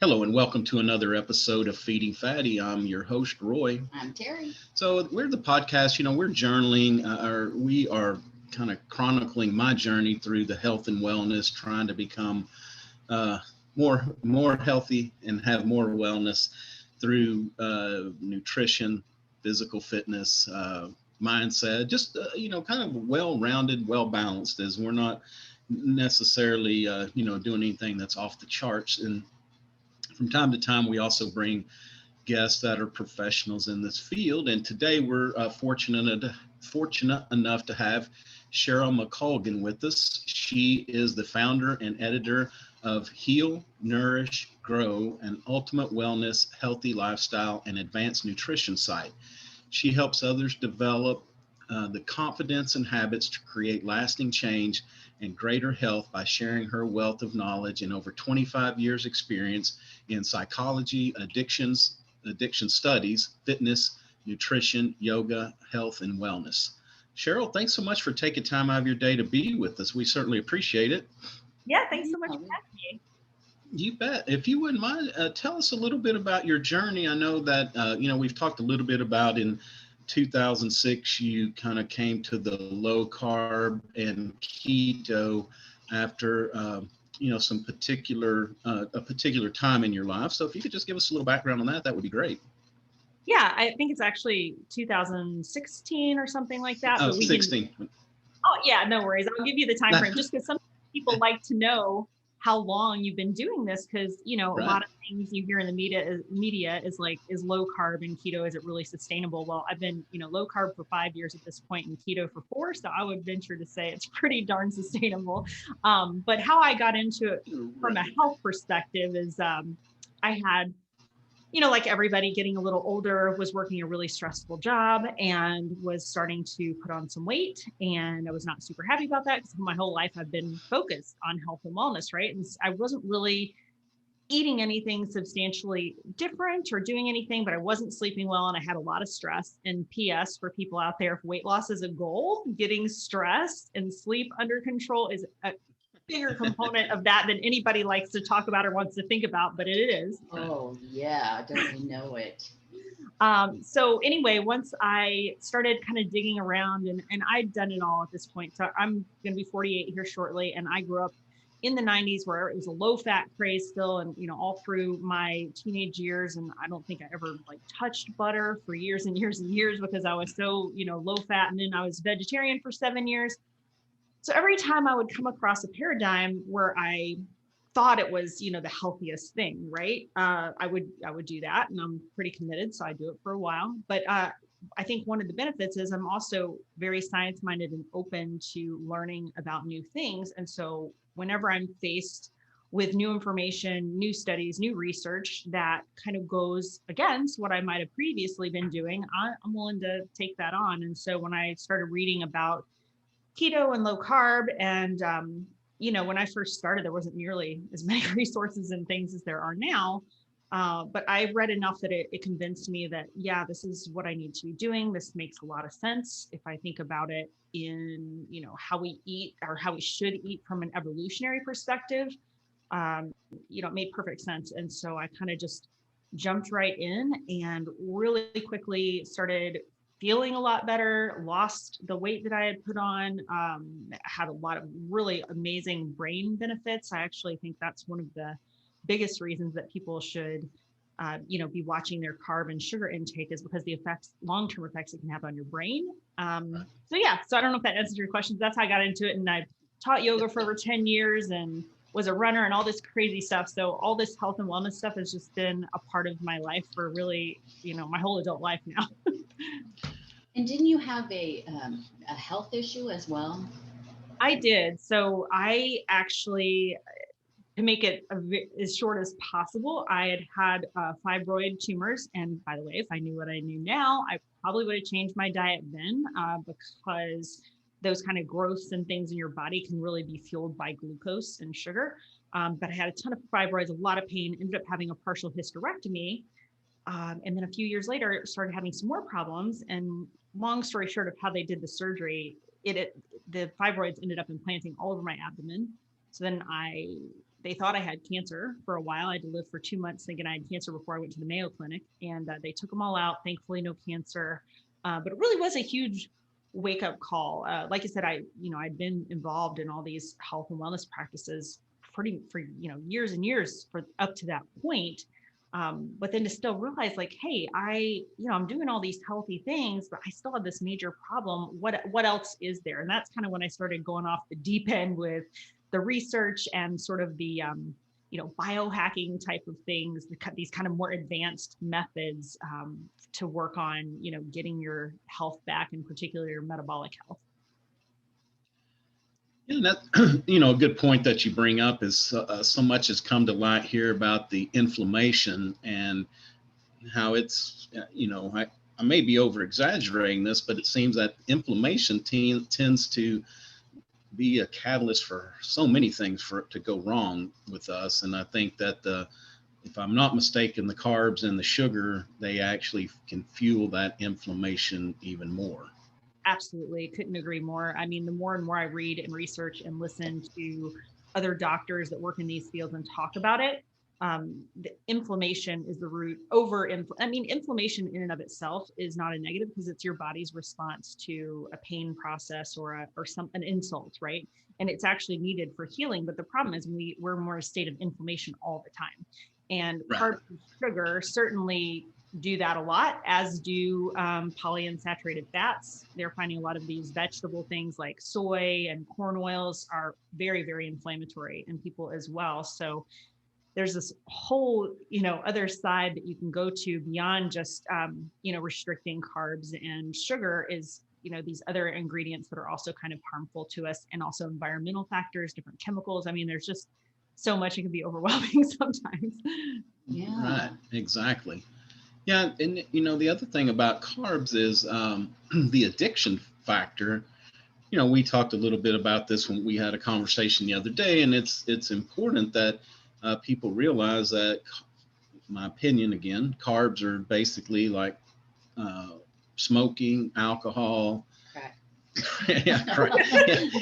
Hello and welcome to another episode of Feeding Fatty. I'm your host, Roy. I'm Terry. So we're the podcast, we're journaling, or we are kind of chronicling my journey through the health and wellness, trying to become more healthy and have more wellness through nutrition, physical fitness, mindset, just, kind of well-rounded, well-balanced, as we're not necessarily, doing anything that's off the charts. And from time to time, we also bring guests that are professionals in this field. And today we're fortunate enough to have Cheryl McColgan with us. She is the founder and editor of Heal Nourish Grow, an ultimate wellness, healthy lifestyle, and advanced nutrition site. She helps others develop the confidence and habits to create lasting change and greater health by sharing her wealth of knowledge and over 25 years experience in psychology, addiction studies, fitness, nutrition, yoga, health, and wellness. Cheryl, thanks so much for taking time out of your day to be with us. We certainly appreciate it. Yeah, thanks so much for having me. You bet. If you wouldn't mind, tell us a little bit about your journey. I know that, we've talked a little bit about in 2006, you kind of came to the low carb and keto after, some a particular time in your life. So if you could just give us a little background on that, that would be great. Yeah, I think it's actually 2016 or something like that. Oh, 16. Oh, yeah, no worries. I'll give you the time frame just because some people like to know how long you've been doing this, because Right. a lot of things you hear in the media is like, is low carb and keto, is it really sustainable? Well, I've been low carb for 5 years at this point and keto for 4, so I would venture to say it's pretty darn sustainable. But how I got into it from a health perspective is I had, like everybody getting a little older, was working a really stressful job and was starting to put on some weight. And I was not super happy about that because my whole life I've been focused on health and wellness, right? And I wasn't really eating anything substantially different or doing anything, but I wasn't sleeping well and I had a lot of stress. And PS, for people out there, if weight loss is a goal, getting stress and sleep under control is a bigger component of that than anybody likes to talk about or wants to think about, but it is. Oh yeah, don't we know it? So anyway, once I started kind of digging around and I'd done it all at this point. So I'm going to be 48 here shortly. And I grew up in the 90s where it was a low fat craze still. And, all through my teenage years. And I don't think I ever touched butter for years and years and years because I was so, low fat. And then I was vegetarian for 7 years. So every time I would come across a paradigm where I thought it was, the healthiest thing, right? I would do that, and I'm pretty committed, so I do it for a while. But I think one of the benefits is I'm also very science-minded and open to learning about new things. And so whenever I'm faced with new information, new studies, new research that kind of goes against what I might have previously been doing, I'm willing to take that on. And so when I started reading about keto and low carb. And, when I first started, there wasn't nearly as many resources and things as there are now. But I read enough that it convinced me that, yeah, this is what I need to be doing. This makes a lot of sense if I think about it in, how we eat or how we should eat from an evolutionary perspective. It made perfect sense. And so I kind of just jumped right in and really quickly started feeling a lot better, lost the weight that I had put on, had a lot of really amazing brain benefits. I actually think that's one of the biggest reasons that people should, be watching their carb and sugar intake, is because the long-term effects it can have on your brain. So I don't know if that answers your questions. That's how I got into it. And I taught yoga for over 10 years and was a runner and all this crazy stuff. So all this health and wellness stuff has just been a part of my life for really, my whole adult life now. And didn't you have a health issue as well? I did. So I actually, to make it as short as possible, I had fibroid tumors. And by the way, if I knew what I knew now, I probably would have changed my diet then, because those kind of growths and things in your body can really be fueled by glucose and sugar. But I had a ton of fibroids, a lot of pain, ended up having a partial hysterectomy. And then a few years later, started having some more problems. And long story short of how they did the surgery, the fibroids ended up implanting all over my abdomen. So then I they thought I had cancer for a while. I had to live for 2 months thinking I had cancer before I went to the Mayo Clinic, and they took them all out. Thankfully, no cancer. But it really was a huge wake up call. Like I said, I'd been involved in all these health and wellness practices for years and years for up to that point. But then to still realize like, hey, I'm doing all these healthy things, but I still have this major problem. What else is there? And that's kind of when I started going off the deep end with the research and sort of the, biohacking type of things, these kind of more advanced methods to work on, getting your health back, in particular your metabolic health. And that, a good point that you bring up is so much has come to light here about the inflammation and how it's, I may be over exaggerating this, but it seems that inflammation tends to be a catalyst for so many things for it to go wrong with us. And I think that if I'm not mistaken, the carbs and the sugar, they actually can fuel that inflammation even more. Absolutely. Couldn't agree more. I mean, the more and more I read and research and listen to other doctors that work in these fields and talk about it, the inflammation is the root inflammation in and of itself is not a negative because it's your body's response to a pain process or an insult, right? And it's actually needed for healing. But the problem is we're more a state of inflammation all the time. And right. Carbs and sugar certainly do that a lot, as do polyunsaturated fats. They're finding a lot of these vegetable things like soy and corn oils are very, very inflammatory in people as well. So there's this whole, other side that you can go to beyond just, restricting carbs and sugar is, these other ingredients that are also kind of harmful to us, and also environmental factors, different chemicals. I mean, there's just so much, it can be overwhelming sometimes. Yeah. Right. Exactly. Yeah. And, the other thing about carbs is the addiction factor. We talked a little bit about this when we had a conversation the other day, and it's important that people realize that, my opinion again, carbs are basically like smoking, alcohol. Crack. Yeah, crack.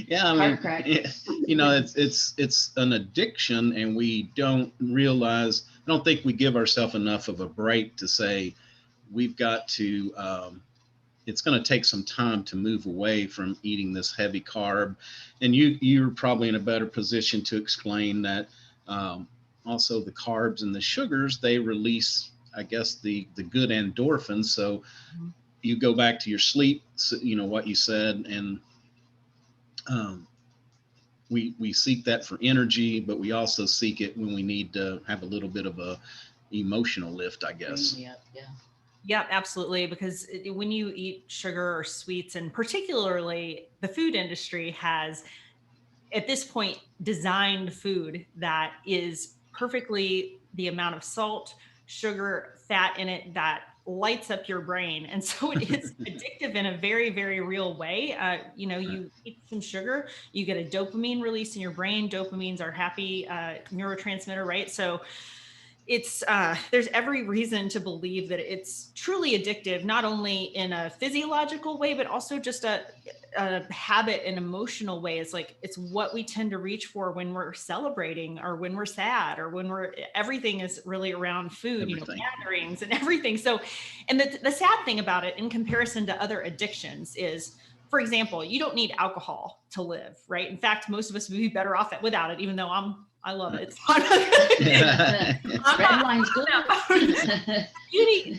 Yeah, I mean, crack. it's an addiction, and we don't realize. I don't think we give ourselves enough of a break to say we've got to. It's going to take some time to move away from eating this heavy carb, and you're probably in a better position to explain that. Also, the carbs and the sugars, they release, I guess, the good endorphins. So you go back to your sleep, what you said, and we seek that for energy, but we also seek it when we need to have a little bit of a emotional lift, I guess. Yeah. Yeah, absolutely. Because when you eat sugar or sweets, and particularly the food industry has, at this point, designed food that is perfectly the amount of salt, sugar, fat in it that lights up your brain. And so it is addictive in a very, very real way. You eat some sugar, you get a dopamine release in your brain. Dopamines are happy neurotransmitter, right? So it's there's every reason to believe that it's truly addictive, not only in a physiological way, but also just a habit and emotional way. It's what we tend to reach for when we're celebrating, or when we're sad, or when everything is really around food, gatherings and everything. So, and the sad thing about it in comparison to other addictions is, for example, you don't need alcohol to live, right? In fact, most of us would be better off without it, even though I love it. Red wine's good.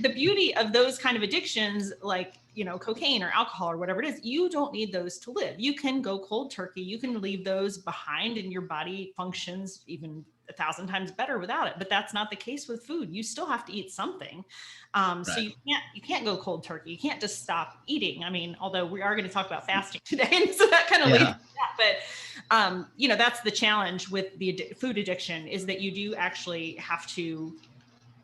The beauty of those kind of addictions, like, cocaine or alcohol or whatever it is, you don't need those to live. You can go cold turkey. You can leave those behind, and your body functions even 1,000 times better without it. But that's not the case with food. You still have to eat something. Right. So you can't go cold turkey. You can't just stop eating. I mean, although we are going to talk about fasting today, and so that kind of leads to that. But that's the challenge with the food addiction, is that you do actually have to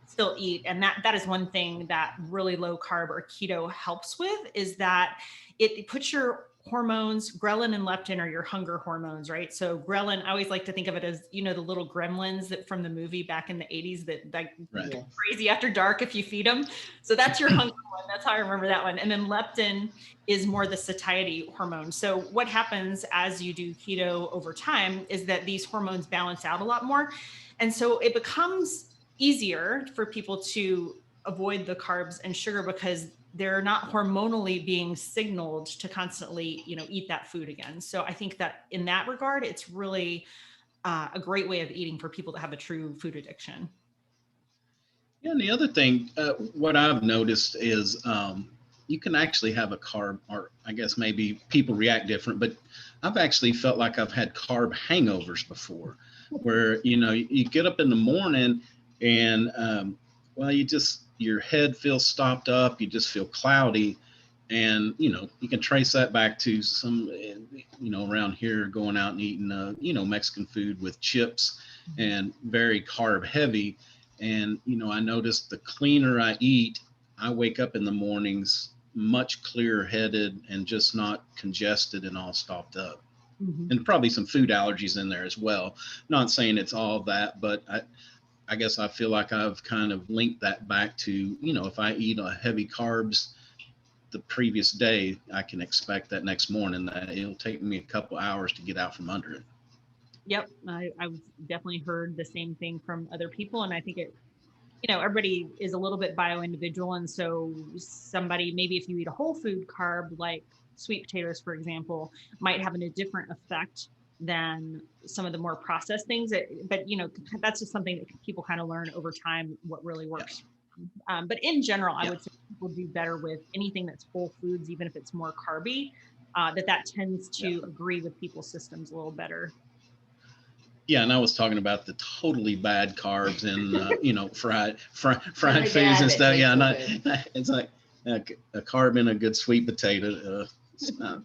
still eat. And that is one thing that really low carb or keto helps with, is that it puts your hormones. Ghrelin and leptin are your hunger hormones, right? So ghrelin, I always like to think of it as, the little gremlins that from the movie back in the 80s that Right. Yes. crazy after dark if you feed them. So that's your hunger one. That's how I remember that one. And then leptin is more the satiety hormone. So what happens as you do keto over time is that these hormones balance out a lot more. And so it becomes easier for people to avoid the carbs and sugar because they're not hormonally being signaled to constantly, eat that food again. So I think that in that regard, it's really a great way of eating for people that have a true food addiction. Yeah, and the other thing, what I've noticed is you can actually have a carb, or I guess maybe people react different, but I've actually felt like I've had carb hangovers before, where, you get up in the morning and, well, your head feels stopped up, you just feel cloudy. And, you can trace that back to some, around here going out and eating, Mexican food with chips and very carb heavy. And, I noticed the cleaner I eat, I wake up in the mornings much clearer headed and just not congested and all stopped up. Mm-hmm. And probably some food allergies in there as well. Not saying it's all that, but I guess I feel like I've kind of linked that back to, if I eat a heavy carbs the previous day, I can expect that next morning that it'll take me a couple hours to get out from under it. Yep. I've definitely heard the same thing from other people. And I think everybody is a little bit bio-individual. And so somebody, maybe if you eat a whole food carb, like sweet potatoes, for example, might have a different effect than some of the more processed things. But that's just something that people kind of learn over time, what really works. Yeah. But in general, I would say people do better with anything that's whole foods, even if it's more carby, that tends to agree with people's systems a little better. Yeah, and I was talking about the totally bad carbs and fried foods and stuff. Yeah, it's like a carb in a good sweet potato. It's not,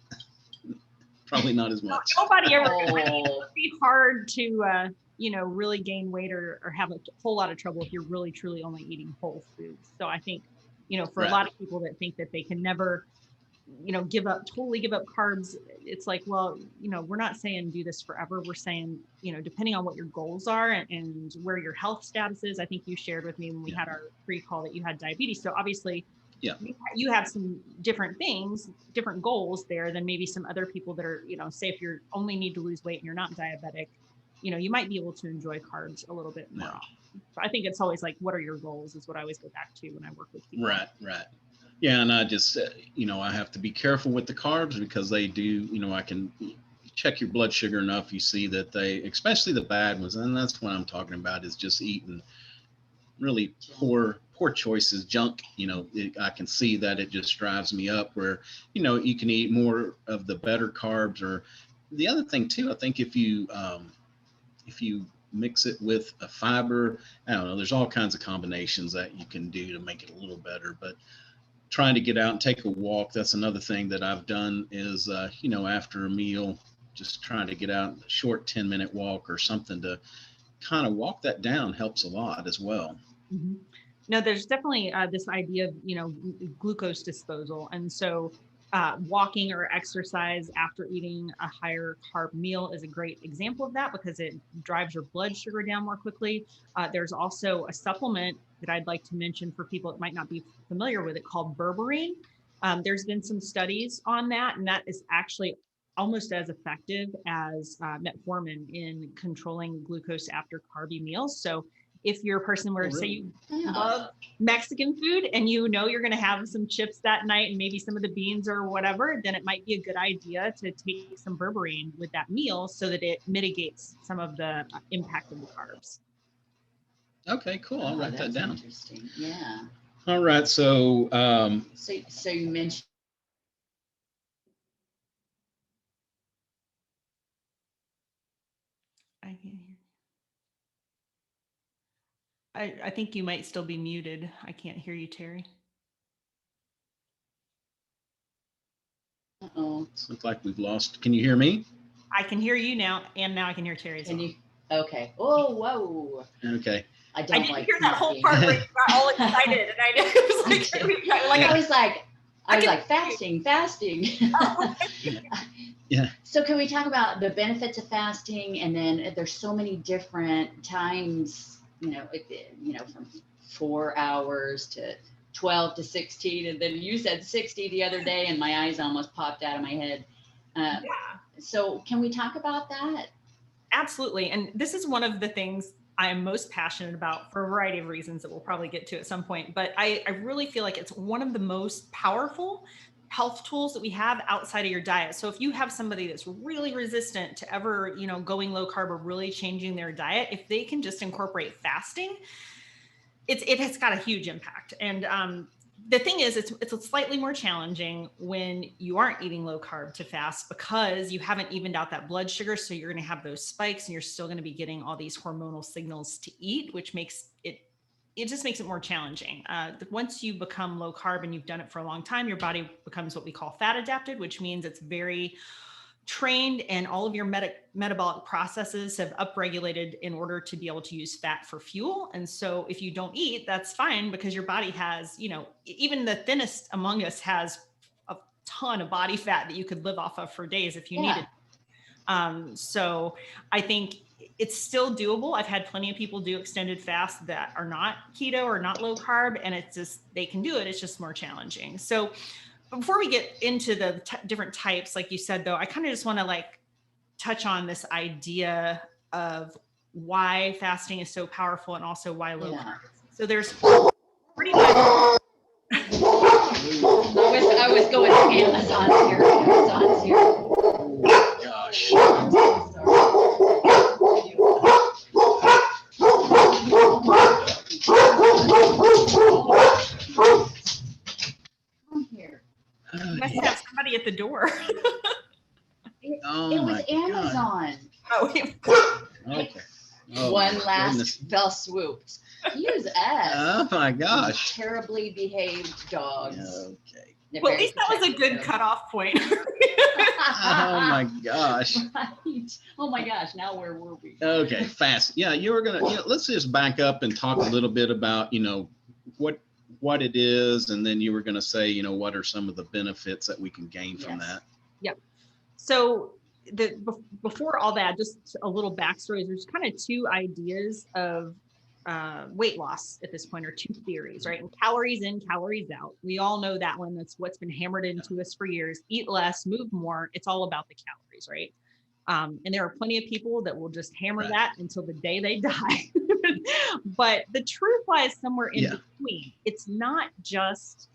probably not as much. Nobody ever. It would be hard to really gain weight or have a whole lot of trouble if you're really truly only eating whole foods. So I think for a lot of people that think that they can never totally give up carbs, it's like, well, we're not saying do this forever. We're saying, depending on what your goals are and where your health status is. I think you shared with me when we had our pre-call that you had diabetes. So obviously, you have some different things, different goals there than maybe some other people that are, say if you only need to lose weight and you're not diabetic, you might be able to enjoy carbs a little bit more often. So I think it's always like, what are your goals is what I always go back to when I work with people. Right. Yeah, and I just, I have to be careful with the carbs because they do, I can check your blood sugar enough. You see that especially the bad ones, and that's what I'm talking about is just eating really poor choices, junk. I can see that it just drives me up where, you can eat more of the better carbs. Or the other thing too, I think if you mix it with a fiber, I don't know, there's all kinds of combinations that you can do to make it a little better, but trying to get out and take a walk. That's another thing that I've done is, after a meal, just trying to get out a short 10-minute walk or something to kind of walk that down helps a lot as well. Mm-hmm. No, there's definitely this idea of, glucose disposal. And so walking or exercise after eating a higher carb meal is a great example of that because it drives your blood sugar down more quickly. There's also a supplement that I'd like to mention for people that might not be familiar with it called Berberine. There's been some studies on that, and that is actually almost as effective as metformin in controlling glucose after carby meals. So if you're a person where say you love Mexican food and you're going to have some chips that night and maybe some of the beans or whatever, then it might be a good idea to take some berberine with that meal so that it mitigates some of the impact of the carbs. Okay, cool. I'll write that down. Interesting. Yeah. All right. So, so you mentioned. I can't hear. I think you might still be muted. I can't hear you, Terry. Uh-oh. It looks like we've lost. Can you hear me? I can hear you now, and now I can hear Terry. Can you? Okay. Oh, whoa. Okay. I didn't hear that whole part where you got all excited, and I was like, I was like, I was like, fasting. Yeah. So can we talk about the benefits of fasting? And then there's so many different times, from 4 hours to 12 to 16. And then you said 60 the other day and my eyes almost popped out of my head. So can we talk about that? Absolutely. And this is one of the things I'm most passionate about for a variety of reasons that we'll probably get to at some point. But I really feel like it's one of the most powerful health tools that we have outside of your diet. So if you have somebody that's really resistant to ever, going low carb or really changing their diet, if they can just incorporate fasting, it has got a huge impact. And the thing is, it's slightly more challenging when you aren't eating low carb to fast because you haven't evened out that blood sugar. So you're going to have those spikes and you're still going to be getting all these hormonal signals to eat, which makes it just makes it more challenging. Once you become low carb and you've done it for a long time, your body becomes what we call fat adapted, which means it's very trained and all of your metabolic processes have upregulated in order to be able to use fat for fuel. And so if you don't eat, that's fine because your body has, even the thinnest among us has a ton of body fat that you could live off of for days if you needed. So I think it's still doable. I've had plenty of people do extended fasts that are not keto or not low carb, and it's just, they can do it. It's just more challenging. So before we get into the different types, like you said, though, I kind of just want to touch on this idea of why fasting is so powerful and also why low carb. So there's pretty much. I was going to Amazon here. Gosh. Come here. You must have somebody at the door. It was Amazon. Okay. Oh, one last fell swoop. Use us. Oh my gosh. Terribly behaved dogs. Okay. Well, at least that was a good cutoff point. Oh my gosh. Right. Oh my gosh. Now where were we? Okay. Fast. Yeah. You were going to, let's just back up and talk a little bit about, what it is. And then you were going to say, what are some of the benefits that we can gain from that? Yep. So before all that, just a little backstory. There's kind of two ideas of weight loss at this point, or two theories, right? And calories in, calories out. We all know that one. That's what's been hammered into us for years. Eat less, move more. It's all about the calories, right? And there are plenty of people that will just hammer that until the day they die. But the truth lies somewhere in between. It's not just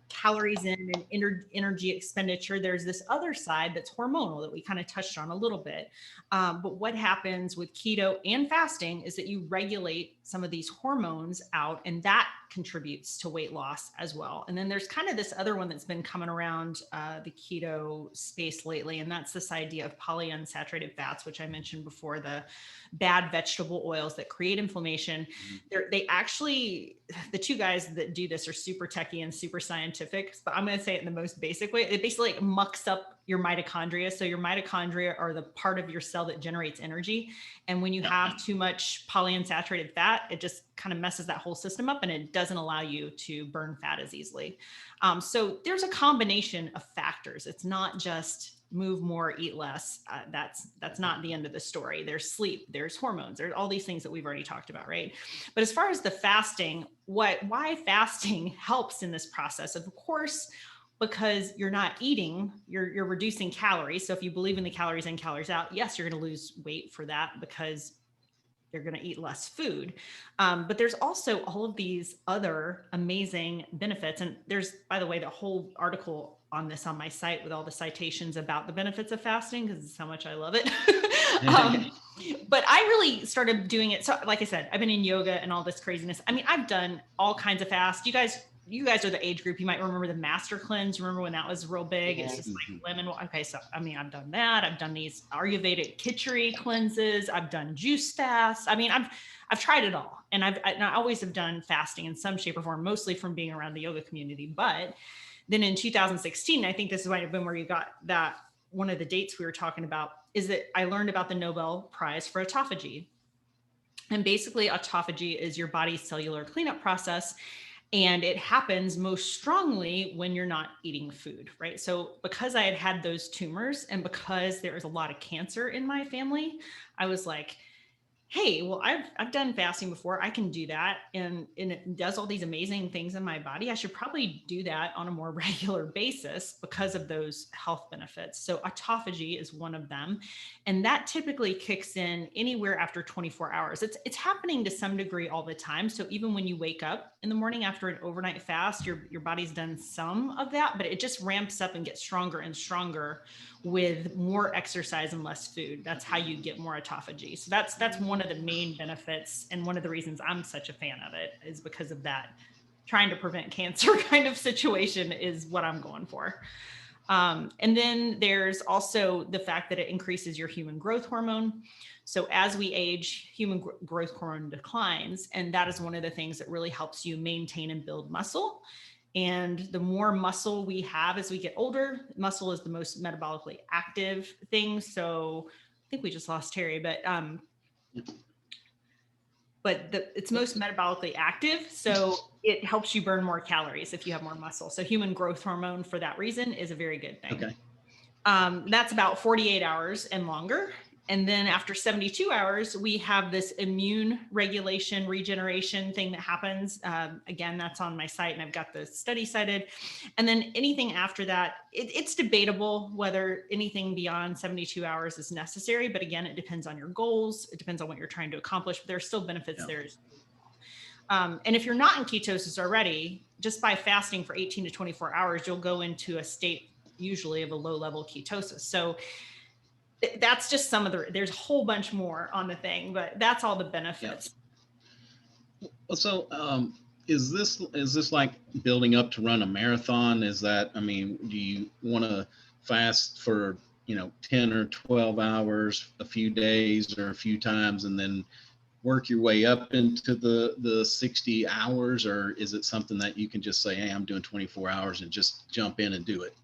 calories in and energy expenditure. There's this other side that's hormonal that we kind of touched on a little bit. But what happens with keto and fasting is that you regulate some of these hormones out, and that contributes to weight loss as well. And then there's kind of this other one that's been coming around the keto space lately, and that's this idea of polyunsaturated fats, which I mentioned before, the bad vegetable oils that create inflammation. They actually, the two guys that do this are super techie and super scientific, but I'm going to say it in the most basic way. It basically mucks up your mitochondria. So your mitochondria are the part of your cell that generates energy. And when you have too much polyunsaturated fat, it just kind of messes that whole system up and it doesn't allow you to burn fat as easily. So there's a combination of factors. It's not just move more, eat less. That's not the end of the story. There's sleep, there's hormones, there's all these things that we've already talked about, right? But as far as the fasting, why fasting helps in this process, of course, because you're not eating, you're reducing calories. So if you believe in the calories in, calories out, yes, you're going to lose weight for that because you're going to eat less food. But there's also all of these other amazing benefits. And there's, by the way, the whole article on this on my site with all the citations about the benefits of fasting, because it's how much I love it. But I really started doing it. So like I said, I've been in yoga and all this craziness. I mean, I've done all kinds of fasts. You guys are the age group. You might remember the Master Cleanse. Remember when that was real big? It's just like lemon. Okay. So, I mean, I've done that. I've done these Ayurvedic khichdi cleanses. I've done juice fasts. I mean, I've tried it all. And I always have done fasting in some shape or form, mostly from being around the yoga community. But then in 2016, I think this might have been where you got that. One of the dates we were talking about is that I learned about the Nobel Prize for autophagy. And basically autophagy is your body's cellular cleanup process. And it happens most strongly when you're not eating food, right? So because I had those tumors and because there is a lot of cancer in my family, I was like, hey, well, I've done fasting before. I can do that. And it does all these amazing things in my body. I should probably do that on a more regular basis because of those health benefits. So autophagy is one of them. And that typically kicks in anywhere after 24 hours. It's happening to some degree all the time. So even when you wake up in the morning after an overnight fast, your body's done some of that, but it just ramps up and gets stronger and stronger with more exercise and less food. That's how you get more autophagy. So that's one of the main benefits. And one of the reasons I'm such a fan of it is because of that. Trying to prevent cancer kind of situation is what I'm going for. And then there's also the fact that it increases your human growth hormone. So as we age, human growth hormone declines. And that is one of the things that really helps you maintain and build muscle. And the more muscle we have as we get older, muscle is the most metabolically active thing. So I think we just lost Terry, but it's most metabolically active. So it helps you burn more calories if you have more muscle. So human growth hormone for that reason is a very good thing. Okay. That's about 48 hours and longer. And then after 72 hours, we have this immune regulation, regeneration thing that happens. Again, that's on my site and I've got the study cited. And then anything after that, it's debatable whether anything beyond 72 hours is necessary. But again, it depends on your goals. It depends on what you're trying to accomplish. But there are still benefits there. And if you're not in ketosis already, just by fasting for 18 to 24 hours, you'll go into a state usually of a low level ketosis. So that's just some of there's a whole bunch more on the thing, but that's all the benefits. Well, so is this like building up to run a marathon? Is that, I mean, do you want to fast for, 10 or 12 hours, a few days or a few times, and then work your way up into the 60 hours? Or is it something that you can just say, hey, I'm doing 24 hours and just jump in and do it?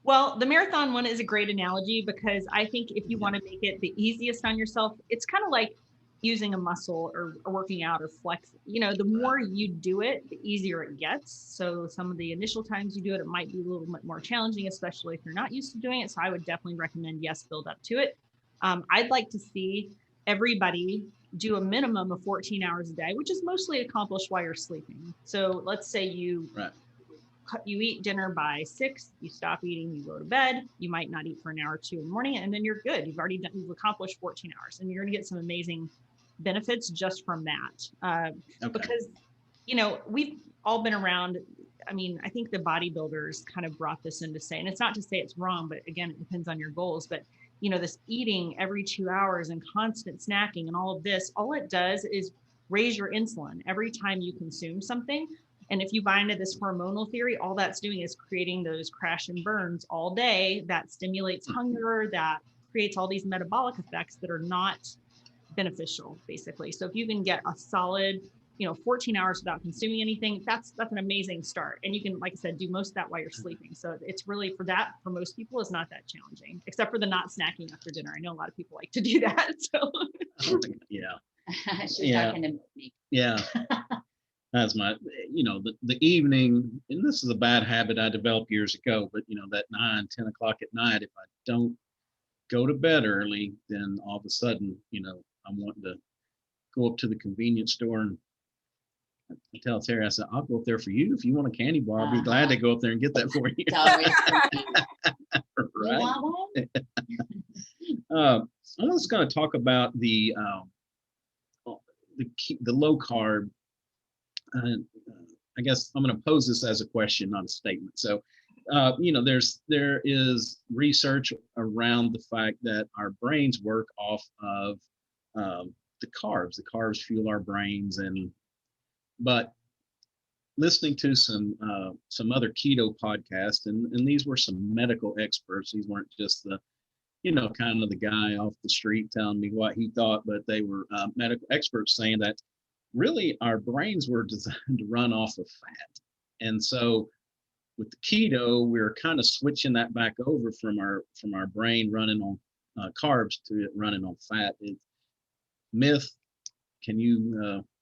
Well, the marathon one is a great analogy because I think if you want to make it the easiest on yourself, it's kind of like using a muscle or working out or flex. The more you do it, the easier it gets. So some of the initial times you do it, it might be a little bit more challenging, especially if you're not used to doing it. So I would definitely recommend, yes, build up to it. I'd like to see everybody do a minimum of 14 hours a day, which is mostly accomplished while you're sleeping. So let's say you eat dinner by 6, you stop eating, you go to bed, you might not eat for an hour or two in the morning, and then you're good. You've accomplished 14 hours and you're going to get some amazing benefits just from that. Because, we've all been around. I mean, I think the bodybuilders kind of brought this in to say, and it's not to say it's wrong, but again, it depends on your goals. But, this eating every 2 hours and constant snacking and all of this, all it does is raise your insulin every time you consume something. And if you buy into this hormonal theory, all that's doing is creating those crash and burns all day that stimulates hunger, that creates all these metabolic effects that are not beneficial, basically. So if you can get a solid, 14 hours without consuming anything, that's an amazing start. And you can, like I said, do most of that while you're sleeping. So it's really, for most people, is not that challenging, except for the not snacking after dinner. I know a lot of people like to do that. So yeah. She's talking to me. Yeah. That's my, the evening, and this is a bad habit I developed years ago, but that 9, 10 o'clock at night, if I don't go to bed early, then all of a sudden, I'm wanting to go up to the convenience store, and I tell Terry, I said, I'll go up there for you. If you want a candy bar, I'll be glad to go up there and get that for you. It's always right. You want one? I'm just going to talk about the low carb. I guess I'm going to pose this as a question, not a statement. So, there is research around the fact that our brains work off of the carbs. The carbs fuel our brains, but listening to some other keto podcasts, and these were some medical experts. These weren't just the kind of the guy off the street telling me what he thought, but they were medical experts saying that really our brains were designed to run off of fat. And so with the keto, we're kind of switching that back over from our brain running on carbs to it running on fat. Myth? Can you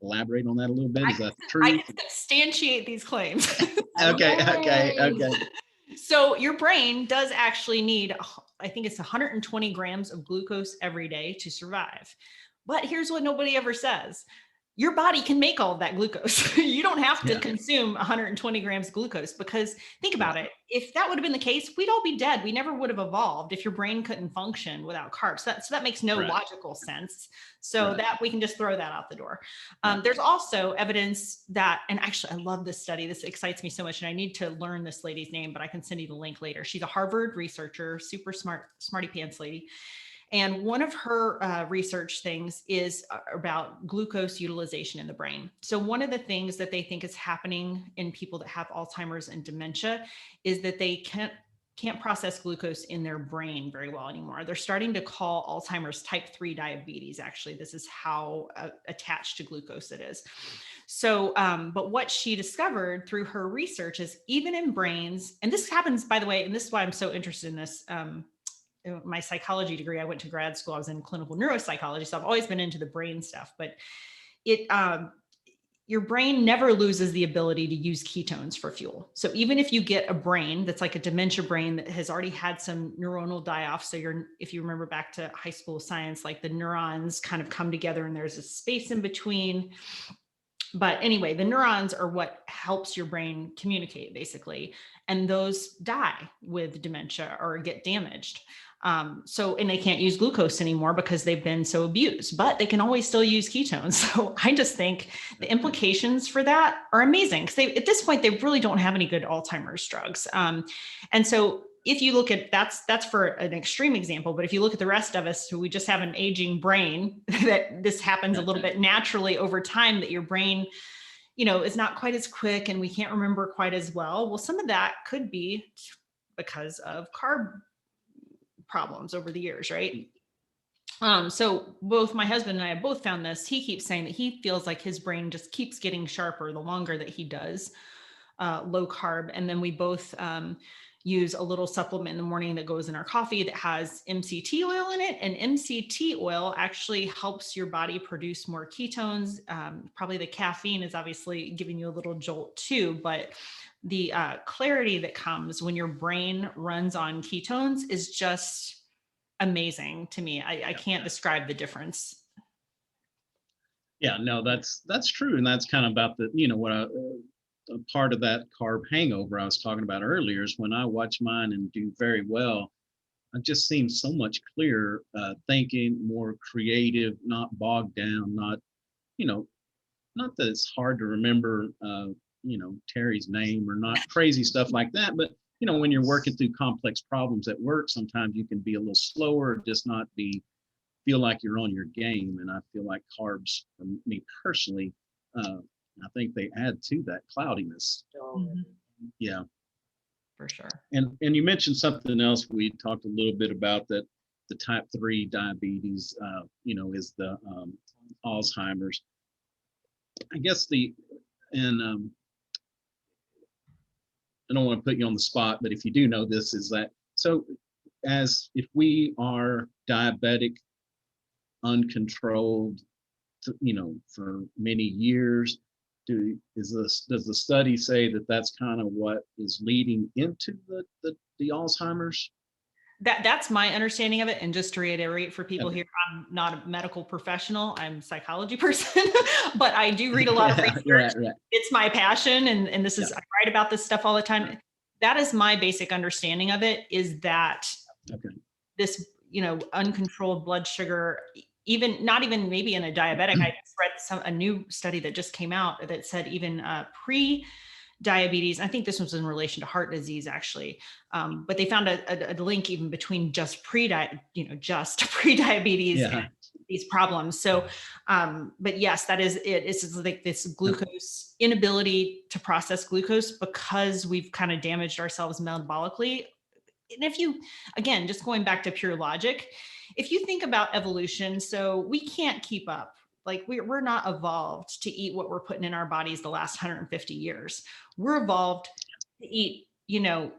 elaborate on that a little bit? Is that I true? can substantiate these claims. Okay. So your brain does actually need, I think it's 120 grams of glucose every day to survive. But here's what nobody ever says. Your body can make all of that glucose. You don't have to consume 120 grams of glucose, because think about it. If that would have been the case, we'd all be dead. We never would have evolved if your brain couldn't function without carbs. So that makes no logical sense. So that we can just throw that out the door. There's also evidence that, and actually I love this study. This excites me so much. And I need to learn this lady's name, but I can send you the link later. She's a Harvard researcher, super smart, smarty pants lady. And one of her research things is about glucose utilization in the brain. So one of the things that they think is happening in people that have Alzheimer's and dementia is that they can't process glucose in their brain very well anymore. They're starting to call Alzheimer's type 3 diabetes. Actually, this is how attached to glucose it is. So, but what she discovered through her research is even in brains, and this happens, by the way, and this is why I'm so interested in this, my psychology degree, I went to grad school, I was in clinical neuropsychology. So I've always been into the brain stuff, but your brain never loses the ability to use ketones for fuel. So even if you get a brain that's like a dementia brain that has already had some neuronal die-off. So if you remember back to high school science, like the neurons kind of come together and there's a space in between. But anyway, the neurons are what helps your brain communicate basically. And those die with dementia or get damaged. And they can't use glucose anymore because they've been so abused, but they can always still use ketones. So I just think the implications for that are amazing, because at this point, they really don't have any good Alzheimer's drugs. And so if you look at, that's for an extreme example, but if you look at the rest of us who we just have an aging brain, that this happens a little bit naturally over time, that your brain, is not quite as quick and we can't remember quite as well. Well, some of that could be because of carb problems over the years, right? So both my husband and I have both found this. He keeps saying that he feels like his brain just keeps getting sharper the longer that he does low carb. And then we both use a little supplement in the morning that goes in our coffee that has MCT oil in it. And MCT oil actually helps your body produce more ketones. Probably the caffeine is obviously giving you a little jolt too, but the clarity that comes when your brain runs on ketones is just amazing to me. I can't describe the difference. Yeah, no, that's true. And that's kind of about the, what a part of that carb hangover I was talking about earlier is when I watch mine and do very well, I just seem so much clearer, thinking, more creative, not bogged down, not that it's hard to remember, Terry's name or not crazy stuff like that. But, when you're working through complex problems at work, sometimes you can be a little slower, just not feel like you're on your game. And I feel like carbs, for me personally, I think they add to that cloudiness. Mm-hmm. Yeah. For sure. And you mentioned something else. We talked a little bit about that the type 3 diabetes, is the Alzheimer's. I guess I don't want to put you on the spot, but if you do know this, is that, so as if we are diabetic, uncontrolled, for many years, does the study say that that's kind of what is leading into the Alzheimer's? That's my understanding of it. And just to reiterate for people here, I'm not a medical professional. I'm a psychology person, but I do read a lot of research. Right. It's my passion. And this is, I write about this stuff all the time. That is my basic understanding of it, is that this, uncontrolled blood sugar, not even maybe in a diabetic, I just read a new study that just came out that said even pre-diabetes, I think this was in relation to heart disease actually, but they found a link even between just pre-diabetes and these problems. So, but yes, that is it. It's like this glucose inability to process glucose because we've kind of damaged ourselves metabolically. And if you, again, just going back to pure logic, if you think about evolution, so we can't keep up. Like we're not evolved to eat what we're putting in our bodies the last 150 years. We're evolved to eat,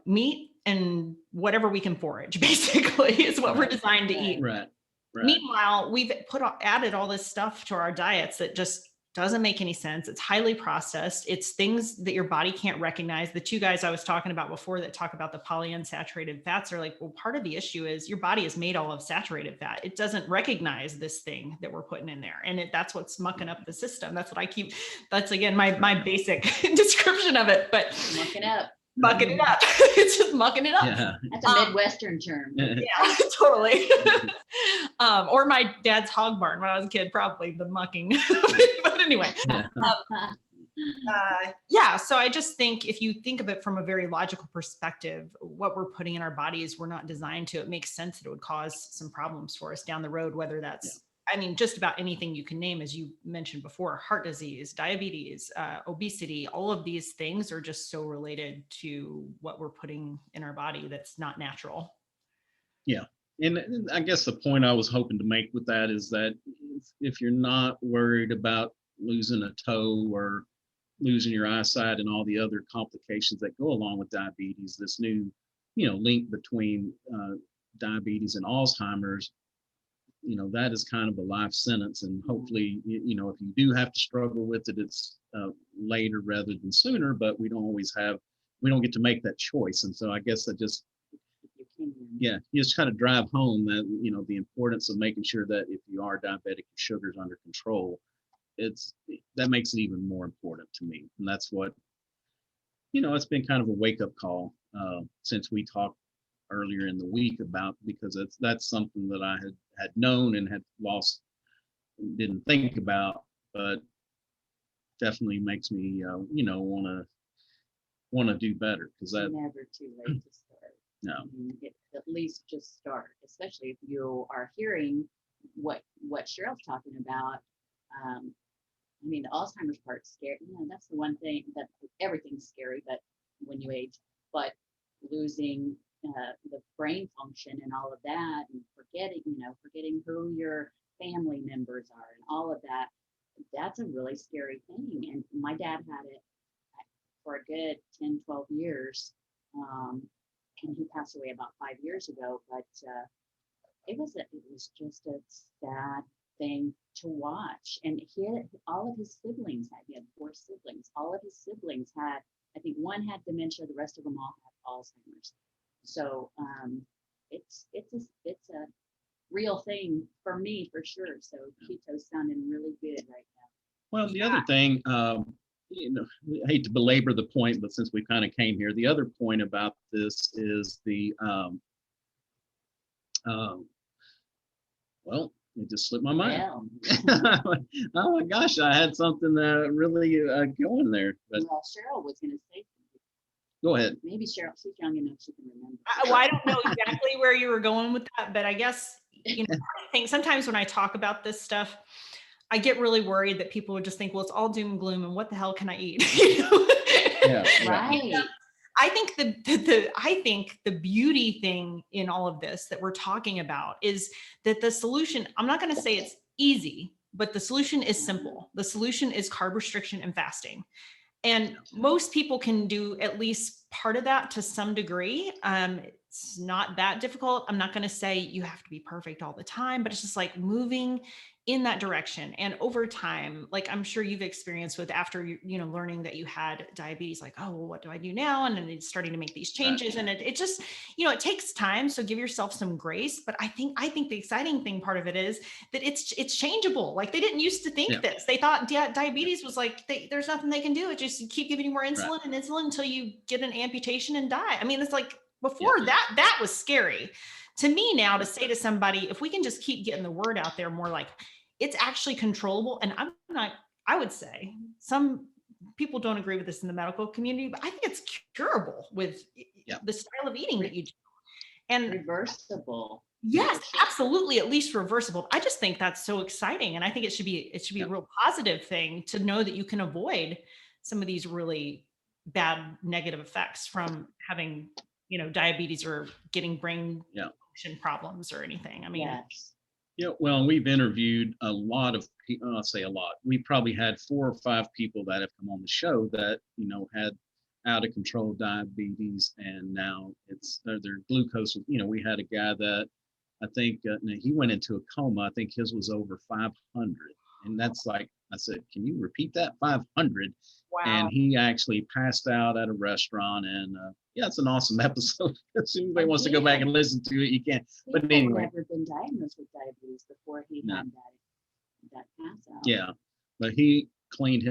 meat and whatever we can forage, basically, is what we're designed to eat. Right. Meanwhile, we've added all this stuff to our diets that just doesn't make any sense. It's highly processed. It's things that your body can't recognize. The two guys I was talking about before that talk about the polyunsaturated fats are like, well, part of the issue is your body is made all of saturated fat. It doesn't recognize this thing that we're putting in there. And that's what's mucking up the system. That's what I keep, that's again, my basic description of it, but mucking it up. It's just mucking it up. Yeah. That's a Midwestern term. Yeah, totally. Or my dad's hog barn when I was a kid, probably the mucking. But anyway, yeah. So I just think if you think of it from a very logical perspective, what we're putting in our bodies, we're not designed to. It makes sense that it would cause some problems for us down the road, whether that's, I mean, just about anything you can name, as you mentioned before, heart disease, diabetes, obesity, all of these things are just so related to what we're putting in our body that's not natural. Yeah. And I guess the point I was hoping to make with that is that if you're not worried about losing a toe or losing your eyesight and all the other complications that go along with diabetes, this new, link between diabetes and Alzheimer's, that is kind of a life sentence. And hopefully, if you do have to struggle with it, it's later rather than sooner, but we don't get to make that choice. And so I guess that just, you just kind of drive home that, the importance of making sure that if you are diabetic, your sugar's under control. That makes it even more important to me. And that's what, it's been kind of a wake up call since we talked earlier in the week about, because that's something that I had known and had lost, didn't think about, but definitely makes me, want to do better, because that never too late to start. No, at least just start, especially if you are hearing what Cheryl's talking about. I mean, the Alzheimer's part's scary. That's the one thing that everything's scary, but when you age, but losing the brain function and all of that, and forgetting who your family members are and all of that, that's a really scary thing. And my dad had it for a good 10, 12 years. And he passed away about 5 years ago, but it was just a sad thing to watch. And all of his siblings he had 4 siblings. All of his siblings had, I think one had dementia, the rest of them all had Alzheimer's. So it's a real thing for me, for sure. So keto's sounding really good right now. Well, the other thing, I hate to belabor the point, but since we kind of came here, the other point about this is the well, it just slipped my mind. Oh my gosh, I had something really going there. But well, Cheryl was going to say something. Go ahead. Maybe Cheryl, she's young enough, she can remember. Well, I don't know exactly where you were going with that, but I guess, I think sometimes when I talk about this stuff, I get really worried that people would just think, well, it's all doom and gloom, and what the hell can I eat? Yeah, right. I think I think the beauty thing in all of this that we're talking about is that the solution, I'm not going to say it's easy, but the solution is simple. The solution is carb restriction and fasting. And most people can do at least part of that to some degree. It's not that difficult. I'm not going to say you have to be perfect all the time, but it's just like moving in that direction. And over time, like I'm sure you've experienced with after learning that you had diabetes, like, oh, well, what do I do now? And then it's starting to make these changes. And it just, it takes time. So give yourself some grace. But I think the exciting thing part of it is that it's changeable. Like they didn't used to think this. They thought diabetes was like, there's nothing they can do. It just keep giving you more insulin and insulin until you get an amputation and die. I mean, it's like before that was scary. To me now, to say to somebody, if we can just keep getting the word out there more, like it's actually controllable. And I would say some people don't agree with this in the medical community, but I think it's curable with the style of eating that you do. And reversible. Yes, absolutely. At least reversible. I just think that's so exciting. And I think it should be a real positive thing to know that you can avoid some of these really bad negative effects from having, diabetes or getting brain function problems or anything. I mean, yeah, well, we've interviewed a lot of people. I'll say a lot. We probably had 4 or 5 people that have come on the show that, had out of control diabetes, and now it's their glucose. We had a guy that I think he went into a coma. I think his was over 500, and that's like I said, can you repeat that? 500. Wow. And he actually passed out at a restaurant. And yeah, it's an awesome episode. If anybody wants to go back and listen to it, you can. But anyway. He had never been diagnosed with diabetes before he had that pass out. Yeah, but he cleaned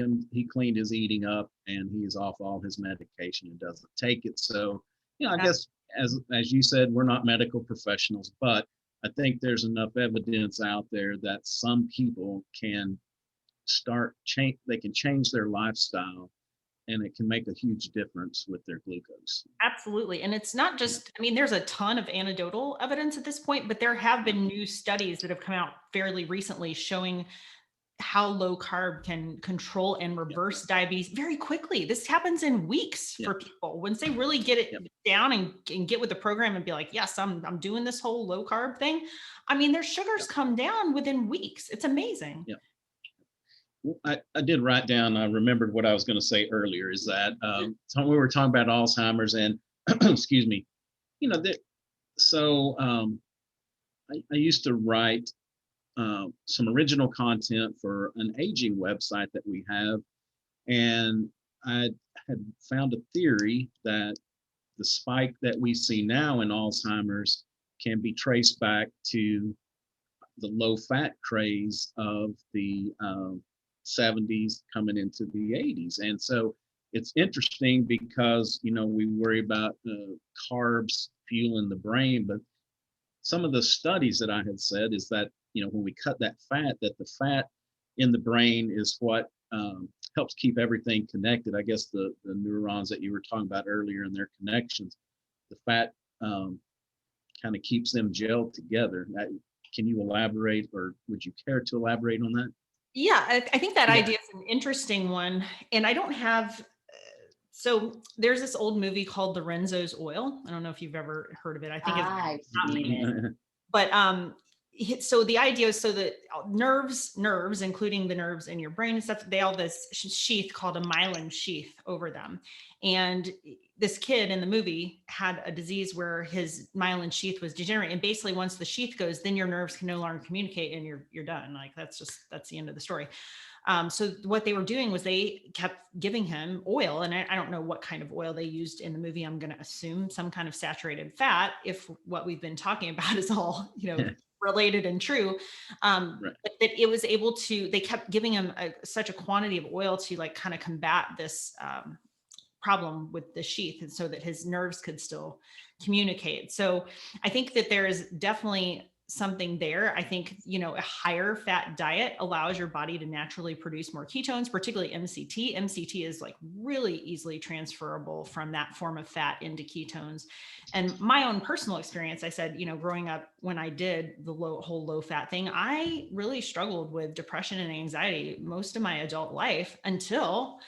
his eating up, and he's off all his medication and doesn't take it. So, I guess as you said, we're not medical professionals, but I think there's enough evidence out there that some people can they can change their lifestyle, and it can make a huge difference with their glucose. Absolutely. And it's not just, I mean, there's a ton of anecdotal evidence at this point, but there have been new studies that have come out fairly recently showing how low carb can control and reverse diabetes very quickly. This happens in weeks for people once they really get it down and get with the program and be like, yes, I'm doing this whole low carb thing. I mean, their sugars come down within weeks. It's amazing. Yeah. I did write down, I remembered what I was going to say earlier, is that we were talking about Alzheimer's and excuse me, I used to write some original content for an aging website that we have. And I had found a theory that the spike that we see now in Alzheimer's can be traced back to the low fat craze of the 70s coming into the 80s. And so it's interesting because, we worry about carbs fueling the brain, but some of the studies that I had said is that, when we cut that the fat in the brain is what helps keep everything connected. I guess the neurons that you were talking about earlier and their connections, the fat kind of keeps them gelled together. Can you elaborate, or would you care to elaborate on that? Yeah, I think that idea is an interesting one. And I don't have, so there's this old movie called Lorenzo's Oil. I don't know if you've ever heard of it. I think I've seen it. But so the idea is so that nerves, including the nerves in your brain and stuff, they all have this sheath called a myelin sheath over them. And this kid in the movie had a disease where his myelin sheath was degenerate. And basically once the sheath goes, then your nerves can no longer communicate and you're done. Like that's the end of the story. So what they were doing was they kept giving him oil, and I don't know what kind of oil they used in the movie. I'm going to assume some kind of saturated fat, if what we've been talking about is all, related and true. But that it was able to, they kept giving him such a quantity of oil to like kind of combat this problem with the sheath, and so that his nerves could still communicate. So I think that there is definitely something there. I think, a higher fat diet allows your body to naturally produce more ketones, particularly MCT. MCT is like really easily transferable from that form of fat into ketones. And my own personal experience, I said, growing up when I did the whole low fat thing, I really struggled with depression and anxiety most of my adult life until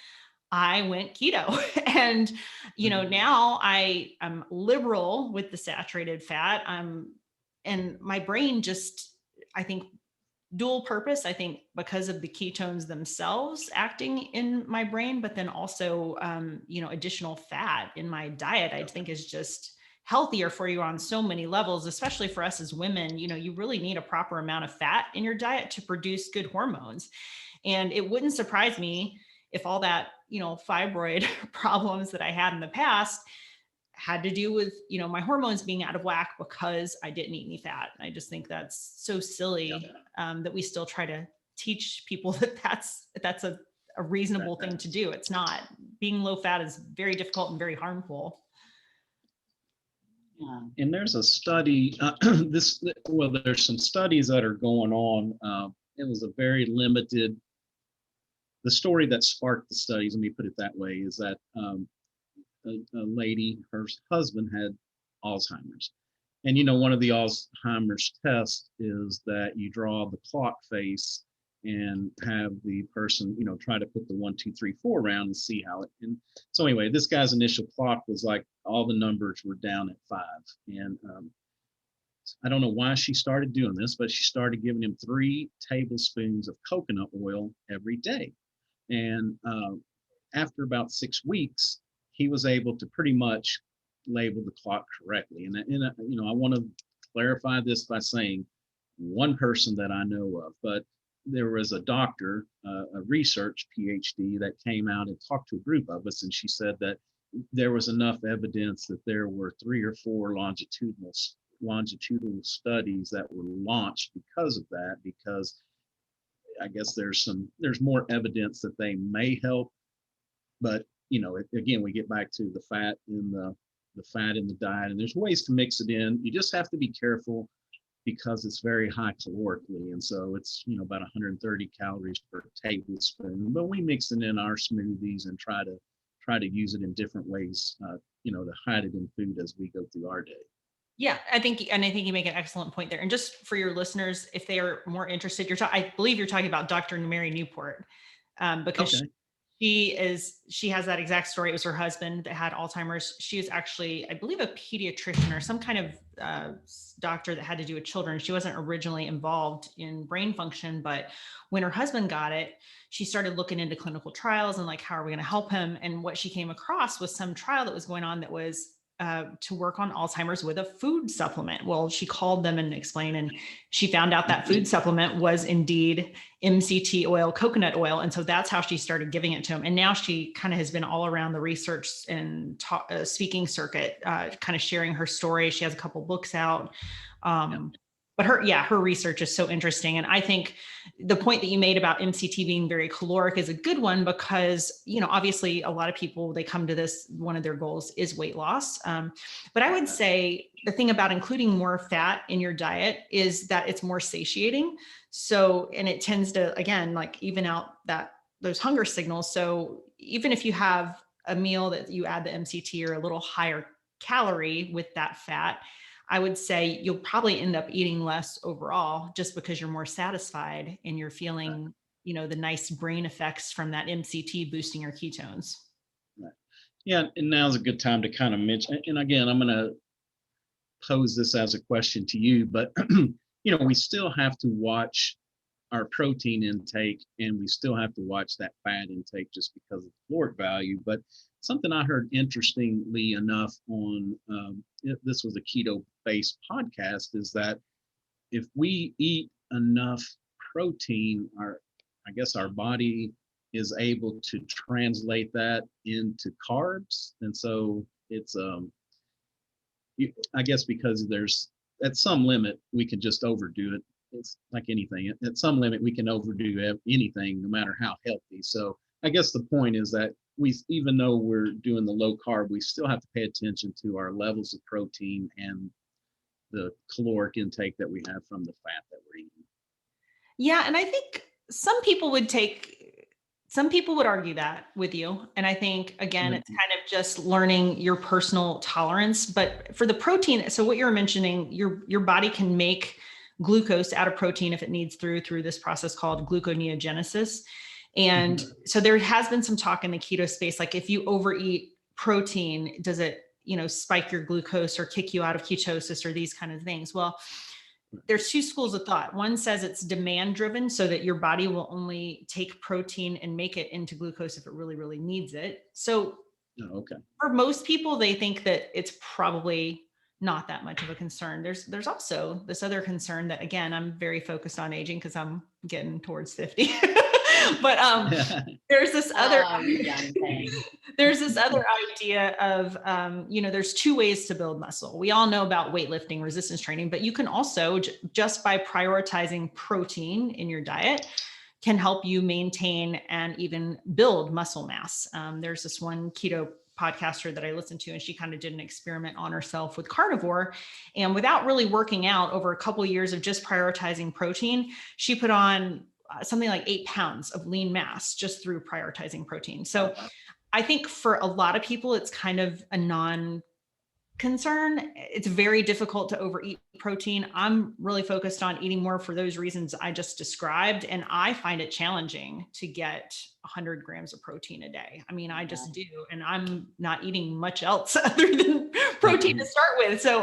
I went keto. And, now I'm liberal with the saturated fat. And my brain just, I think, dual purpose, I think, because of the ketones themselves acting in my brain, but then also, additional fat in my diet, I think is just healthier for you on so many levels, especially for us as women. You really need a proper amount of fat in your diet to produce good hormones. And it wouldn't surprise me if all that, fibroid problems that I had in the past had to do with, my hormones being out of whack because I didn't eat any fat. I just think that's so silly that we still try to teach people that that's a reasonable thing to do. It's not. Being low fat is very difficult and very harmful. Yeah. And there's a study, there's some studies that are going on. It was a very limited, the story that sparked the studies, let me put it that way, is that a lady, her husband had Alzheimer's. And, one of the Alzheimer's tests is that you draw the clock face and have the person, try to put the 1, 2, 3, 4 around and see how it. And so anyway, this guy's initial clock was like all the numbers were down at 5. And I don't know why she started doing this, but she started giving him 3 tablespoons of coconut oil every day. And after about 6 weeks, he was able to pretty much label the clock correctly. And I want to clarify this by saying one person that I know of, but there was a doctor, a research PhD, that came out and talked to a group of us, and she said that there was enough evidence that there were 3 or 4 longitudinal studies that were launched because of that, because I guess there's more evidence that they may help, but again, we get back to the fat in the diet, and there's ways to mix it in. You just have to be careful because it's very high calorically, and so it's about 130 calories per tablespoon. But we mix it in our smoothies and try to use it in different ways, to hide it in food as we go through our day. Yeah, I think you make an excellent point there. And just for your listeners, if they are more interested, I believe you're talking about Dr. Mary Newport, because Okay. she has that exact story. It was her husband that had Alzheimer's. She is actually, I believe, a pediatrician or some kind of doctor that had to do with children. She wasn't originally involved in brain function, but when her husband got it, she started looking into clinical trials and like, how are we going to help him? And what she came across was some trial that was going on that was to work on Alzheimer's with a food supplement. Well, she called them and explained, and she found out that food supplement was indeed MCT oil, coconut oil. And so that's how she started giving it to him. And now she kind of has been all around the research and speaking circuit, kind of sharing her story. She has a couple books out. But her research is so interesting. And I think the point that you made about MCT being very caloric is a good one because, obviously a lot of people, they come to this, one of their goals is weight loss. But I would say the thing about including more fat in your diet is that it's more satiating. So, and it tends to, again, like even out those hunger signals. So even if you have a meal that you add the MCT or a little higher calorie with that fat, I would say you'll probably end up eating less overall just because you're more satisfied and you're feeling, the nice brain effects from that MCT boosting your ketones. Right. Yeah. And now's a good time to kind of mention, and again, I'm going to pose this as a question to you, but, we still have to watch our protein intake, and we still have to watch that fat intake just because of the caloric value. But something I heard interestingly enough on this was a keto-based podcast, is that if we eat enough protein, our body is able to translate that into carbs, and so it's I guess because there's at some limit we can just overdo it. It's like anything. At some limit, we can overdo anything, no matter how healthy. So I guess the point is that even though we're doing the low carb, we still have to pay attention to our levels of protein and the caloric intake that we have from the fat that we're eating. Yeah. And I think some people would argue that with you. And I think, again, it's kind of just learning your personal tolerance. But for the protein, so what you're mentioning, your body can make glucose out of protein if it needs through this process called gluconeogenesis. And so there has been some talk in the keto space, like if you overeat protein, does it, spike your glucose or kick you out of ketosis or these kind of things? Well, there's 2 schools of thought. One says it's demand driven, so that your body will only take protein and make it into glucose if it really, really needs it. So for most people, they think that it's probably not that much of a concern. There's also this other concern that, again, I'm very focused on aging because I'm getting towards 50. But there's this other idea of there's 2 ways to build muscle. We all know about weightlifting, resistance training, but you can also just by prioritizing protein in your diet can help you maintain and even build muscle mass. There's this one keto podcaster that I listened to, and she kind of did an experiment on herself with carnivore, and without really working out, over a couple of years of just prioritizing protein, she put on something like 8 pounds of lean mass just through prioritizing protein. So I think for a lot of people, it's kind of a non-concern. It's very difficult to overeat protein. I'm really focused on eating more for those reasons I just described. And I find it challenging to get 100 grams of protein a day. I mean, I just do. And I'm not eating much else other than protein to start with. So,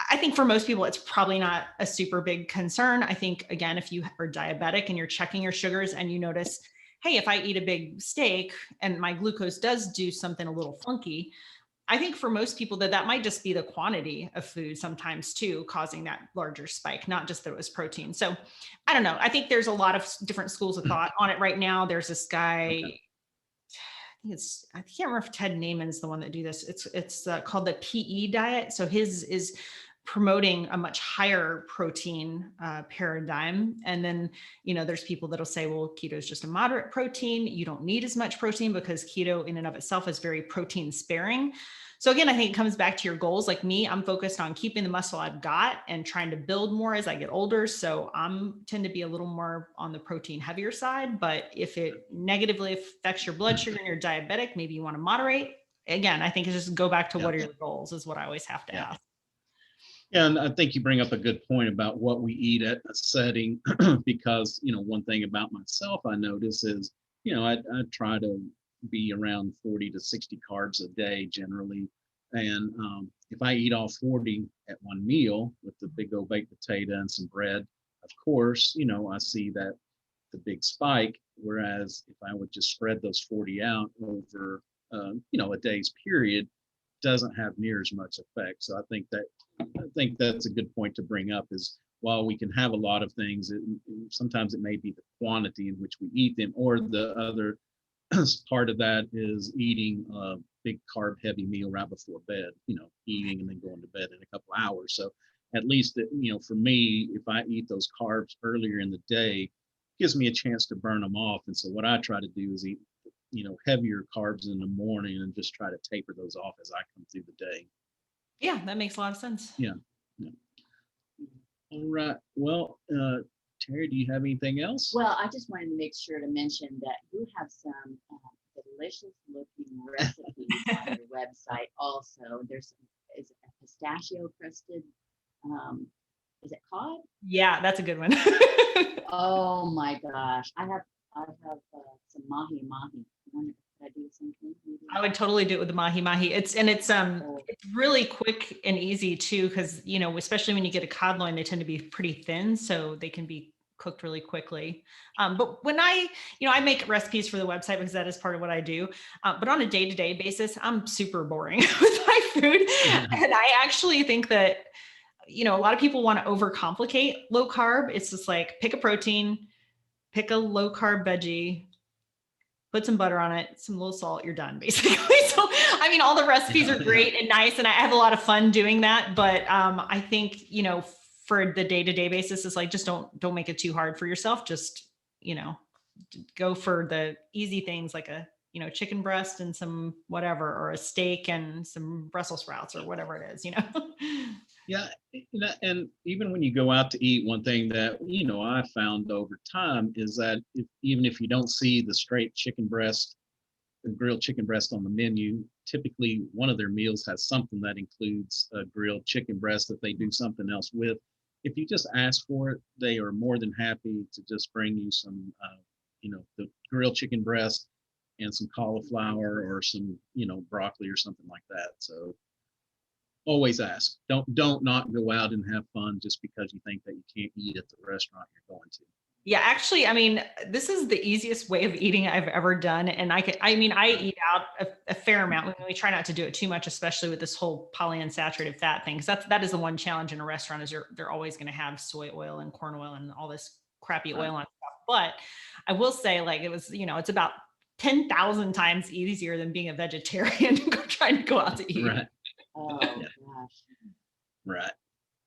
I think for most people, it's probably not a super big concern. I think, again, if you are diabetic and you're checking your sugars and you notice, hey, if I eat a big steak and my glucose does do something a little funky, I think for most people that might just be the quantity of food sometimes too, causing that larger spike, not just that it was protein. So I don't know. I think there's a lot of different schools of thought on it right now. There's this guy, Okay. I can't remember if Ted Naiman's the one that do this. It's called the PE diet. So his is promoting a much higher protein paradigm. And then, there's people that'll say, well, keto is just a moderate protein. You don't need as much protein because keto in and of itself is very protein sparing. So again, I think it comes back to your goals. Like me, I'm focused on keeping the muscle I've got and trying to build more as I get older. So tend to be a little more on the protein heavier side, but if it negatively affects your blood sugar and you're diabetic, maybe you want to moderate. Again, I think it's just go back to what are your goals is what I always have to ask. And I think you bring up a good point about what we eat at a setting, because, one thing about myself I notice is, I try to be around 40 to 60 carbs a day generally. And if I eat all 40 at one meal with the big old baked potato and some bread, of course, I see that the big spike. Whereas if I would just spread those 40 out over, a day's period, doesn't have near as much effect. So I think that's a good point to bring up is while we can have a lot of things, sometimes it may be the quantity in which we eat them, or the other part of that is eating a big carb heavy meal right before bed, eating and then going to bed in a couple of hours. So at least, for me, if I eat those carbs earlier in the day, it gives me a chance to burn them off. And so what I try to do is eat, heavier carbs in the morning and just try to taper those off as I come through the day. Yeah, that makes a lot of sense. Yeah. All right. Well, Terry, do you have anything else? Well, I just wanted to make sure to mention that you have some delicious looking recipes on your website. Also, is a pistachio crusted. Is it cod? Yeah, that's a good one. Oh my gosh, I have some mahi mahi. Could I do the same thing? Maybe? I would totally do it with the mahi mahi. It's really quick and easy too, because especially when you get a cod loin, they tend to be pretty thin, so they can be cooked really quickly. But when I make recipes for the website because that is part of what I do. But on a day-to-day basis, I'm super boring with my food, and I actually think that a lot of people want to overcomplicate low carb. It's just like pick a protein, pick a low carb veggie, put some butter on it, some little salt, you're done basically. So, all the recipes are great and nice, and I have a lot of fun doing that. But I think, for the day-to-day basis, it's like, just don't make it too hard for yourself. Just, go for the easy things like a, chicken breast and some whatever, or a steak and some Brussels sprouts or whatever it is, Yeah. And even when you go out to eat, one thing that, I found over time is that even if you don't see the straight chicken breast, the grilled chicken breast on the menu, typically one of their meals has something that includes a grilled chicken breast that they do something else with. If you just ask for it, they are more than happy to just bring you some, the grilled chicken breast and some cauliflower or some, broccoli or something like that. So always ask. Don't not go out and have fun just because you think that you can't eat at the restaurant you're going to. Yeah, actually, this is the easiest way of eating I've ever done. And I eat out a fair amount. We try not to do it too much, especially with this whole polyunsaturated fat thing. Because that is the one challenge in a restaurant is they're always going to have soy oil and corn oil and all this crappy oil on stuff. But I will say, like, it was, it's about 10,000 times easier than being a vegetarian trying to go out to eat. Right. Oh gosh. Right.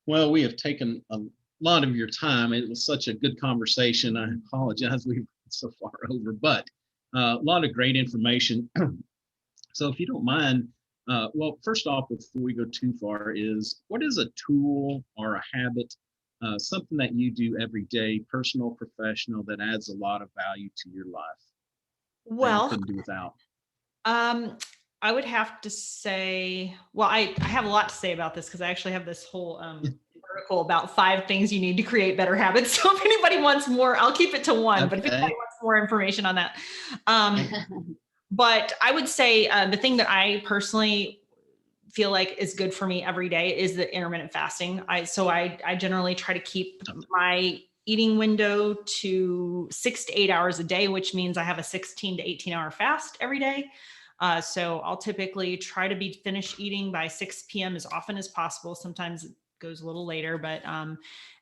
Well, we have taken a lot of your time. It was such a good conversation. I apologize we've so far over, but a lot of great information. So if you don't mind, well, first off, before we go too far, what is a tool or a habit, something that you do every day, personal, professional, that adds a lot of value to your life? Well, couldn't do without. I would have to say, well, I have a lot to say about this because I actually have this whole article about 5 things you need to create better habits. So if anybody wants more, I'll keep it to 1, Okay. but if anybody wants more information on that. But I would say the thing that I personally feel like is good for me every day is the intermittent fasting. I generally try to keep my eating window to 6 to 8 hours a day, which means I have a 16 to 18 hour fast every day. So I'll typically try to be finished eating by 6 p.m. as often as possible. Sometimes it goes a little later, but,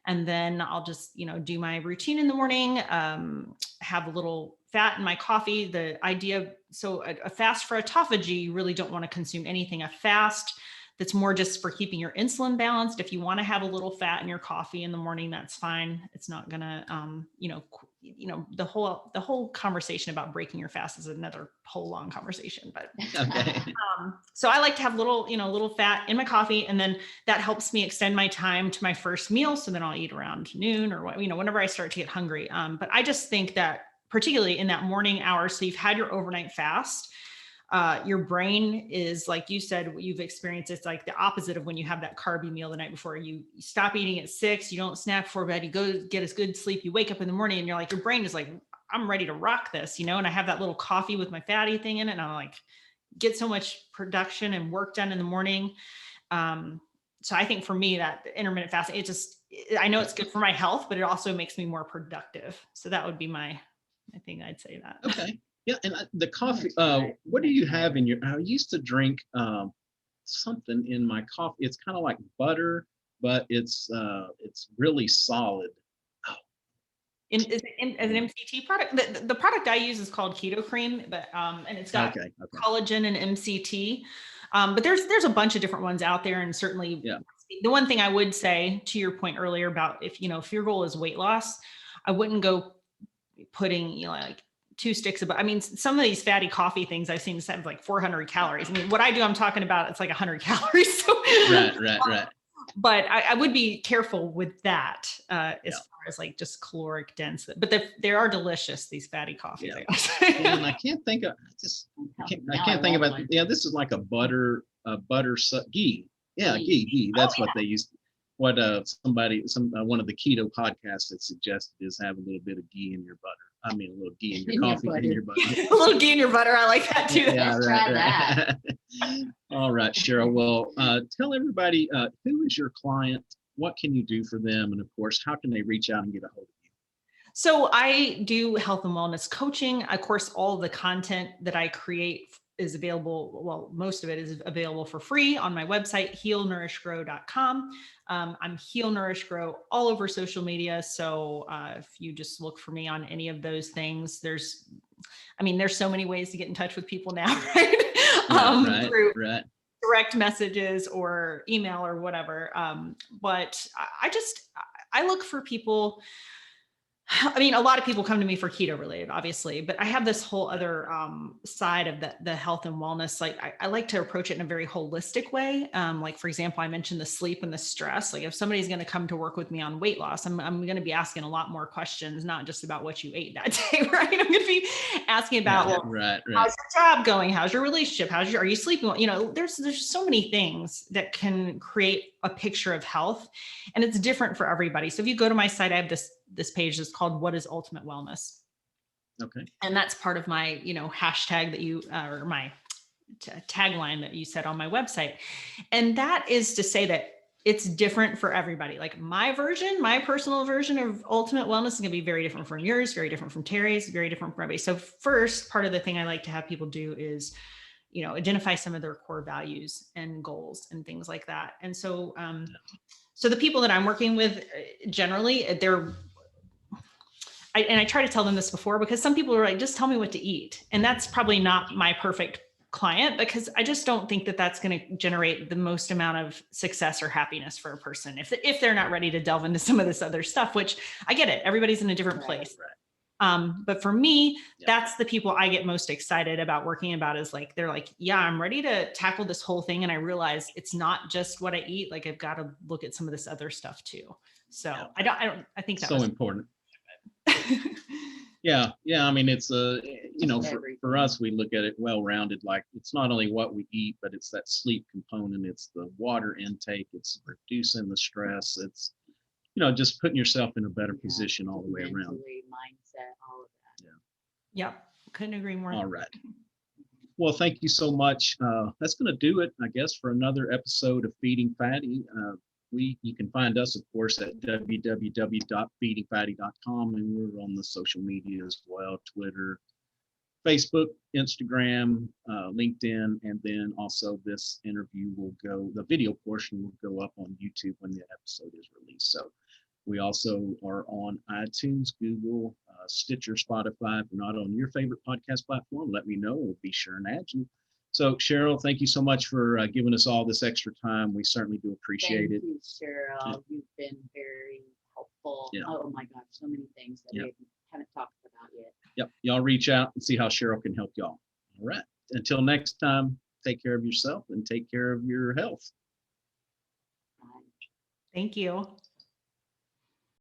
and then I'll just, do my routine in the morning, have a little fat in my coffee. The idea, so a fast for autophagy, you really don't want to consume anything. A fast that's more just for keeping your insulin balanced. If you want to have a little fat in your coffee in the morning, that's fine. It's not gonna, the whole conversation about breaking your fast is another whole long conversation. But Okay. so I like to have little fat in my coffee, and then that helps me extend my time to my first meal. So then I'll eat around noon or whenever I start to get hungry. But I just think that particularly in that morning hour, so you've had your overnight fast. Your brain is, like you said, what you've experienced. It's like the opposite of when you have that carby meal the night before. You stop eating at 6, you don't snack before bed, you go get a good sleep, you wake up in the morning and you're like, your brain is like, I'm ready to rock this, and I have that little coffee with my fatty thing in it, and I'm like, get so much production and work done in the morning. So I think for me, that intermittent fasting, I know it's good for my health, but it also makes me more productive. So that would be my thing. I'd say that. Okay. Yeah, and the coffee. What do you have in your? I used to drink something in my coffee. It's kind of like butter, but it's really solid. As an MCT product, the product I use is called Keto Cream, but and it's got collagen and MCT. But there's a bunch of different ones out there, and certainly the one thing I would say, to your point earlier about if your goal is weight loss, I wouldn't go putting like 2 sticks of, some of these fatty coffee things I've seen have like 400 calories. What I do, I'm talking about, it's like 100 calories. So, right. But I would be careful with that as far as like just caloric dense. But they are delicious, these fatty coffees. Yeah. And I can't think of, I can't think about. Yeah, this is like a butter ghee. Yeah, ghee. That's what they used. What one of the keto podcasts that suggested is have a little bit of ghee in your butter. A little ghee in your coffee and your butter. A little ghee in your butter. I like that too. Yeah, try that. All right, Cheryl. Well, tell everybody who is your client, what can you do for them, and of course, how can they reach out and get a hold of you? So I do health and wellness coaching. Of course, all of the content that I create is available. Well, most of it is available for free on my website, healnourishgrow.com. I'm Heal Nourish Grow all over social media. So if you just look for me on any of those things, there's so many ways to get in touch with people now, right? Through direct messages or email or whatever. But I look for people. A lot of people come to me for keto related, obviously, but I have this whole other side of the health and wellness. Like I like to approach it in a very holistic way. Like, for example, I mentioned the sleep and the stress. Like if somebody's going to come to work with me on weight loss, I'm going to be asking a lot more questions, not just about what you ate that day, right? I'm going to be asking about, how's your job going? How's your relationship? Are you sleeping well? There's so many things that can create a picture of health, and it's different for everybody. So if you go to my site, I have this page that's called What is Ultimate Wellness? Okay. And that's part of my, hashtag that or my tagline that you said on my website. And that is to say that it's different for everybody. Like my personal version of ultimate wellness is going to be very different from yours, very different from Terry's, very different from everybody. So first, part of the thing I like to have people do is, identify some of their core values and goals and things like that. And so, so the people that I'm working with, generally, I try to tell them this before, because some people are like, just tell me what to eat. And that's probably not my perfect client, because I just don't think that that's going to generate the most amount of success or happiness for a person if they're not ready to delve into some of this other stuff, which I get it. Everybody's in a different place. But for me, that's the people I get most excited about working about, is like, they're like, yeah, I'm ready to tackle this whole thing. And I realize it's not just what I eat. Like I've got to look at some of this other stuff too. So I think that's so important. Yeah. It's for us, we look at it well-rounded. Like it's not only what we eat, but it's that sleep component. It's the water intake. It's reducing the stress. It's, just putting yourself in a better position all the way around. Mindset, all of that. Yep. Couldn't agree more. All right. Well, thank you so much. That's going to do it, I guess, for another episode of Feeding Fatty. You can find us, of course, at www.feedingfatty.com, and we're on the social media as well, Twitter, Facebook, Instagram, LinkedIn, and then also this interview will go, the video portion will go up on YouTube when the episode is released. So we also are on iTunes, Google, Stitcher, Spotify. If we're not on your favorite podcast platform, let me know. We'll be sure and add you. So Cheryl, thank you so much for giving us all this extra time. We certainly do appreciate it. Thank you, Cheryl. You've been very helpful. Yeah. Oh my gosh, so many things that we haven't talked about yet. Yep. Y'all reach out and see how Cheryl can help y'all. All right. Until next time, take care of yourself and take care of your health. Thank you.